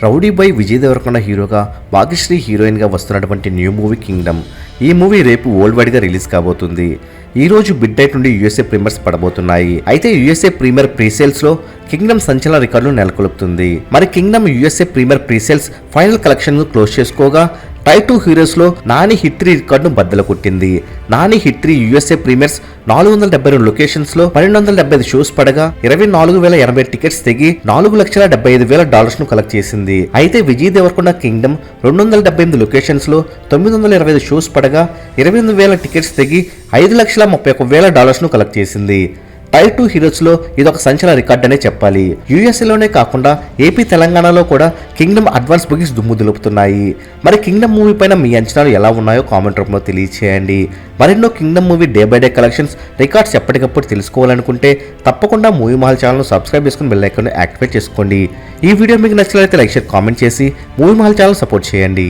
Rowdy boy Vijay Devarakonda హీరోగా భాగ్యశ్రీ హీరోయిన్గా వస్తున్నటువంటి న్యూ మూవీ కింగ్డమ్. ఈ మూవీ రేపు వరల్డ్ వైడ్ గా రిలీజ్ కాబోతుంది. ఈ రోజు మిడ్ నైట్ నుండి యూఎస్ఏ ప్రీమియర్స్ పడబోతున్నాయి. అయితే యూఎస్ఏ ప్రీమియర్ ప్రీసేల్స్ లో కింగ్డమ్ సంచలన రికార్డులు నెలకొల్పుతుంది. మరి Kingdom USA premier presales final collection ను క్లోజ్ చేసుకోగా టైప్ 2 హీరోస్ లో నాని హిట్ 3 రికార్డును బద్దలు కొట్టింది. Nani hit 3 USA premiers 472 locations లో 1275 షోస్ పడగా 24,080 టికెట్స్ తెగి $4,75,000 ను కలెక్ట్ చేసింది. అయితే విజయ్ దేవరకొండ కింగ్డమ్ 278 లొకేషన్స్ లో 925 షోస్ పడగా 28,000 టికెట్స్ తెగి $5,31,000 ను కలెక్ట్ చేసింది. టైప్ 2 హీరోస్ లో ఇదొక సంచలన రికార్డ్ అనే చెప్పాలి. యూఎస్ఏలోనే కాకుండా ఏపీ తెలంగాణలో కూడా కింగ్డమ్ అడ్వాన్స్ బుకింగ్స్ దుమ్ము దులుపుతున్నాయి. మరి కింగ్డమ్ మూవీ పైన మీ అంచనాలు ఎలా ఉన్నాయో కామెంట్ రూపంలో తెలియచేయండి. మరెన్నో Kingdom movie day by day collections records ఎప్పటికప్పుడు తెలుసుకోవాలనుకుంటే తప్పకుండా మూవీ మహల్ ఛానల్ సబ్స్క్రైబ్ చేసుకుని బెల్ ఐకాన్ యాక్టివేట్ చేసుకోండి. ఈ వీడియో మీకు నచ్చినట్లయితే లైక్ షేర్ కామెంట్ చేసి మూవీ మహల్ ఛానల్ సపోర్ట్ చేయండి.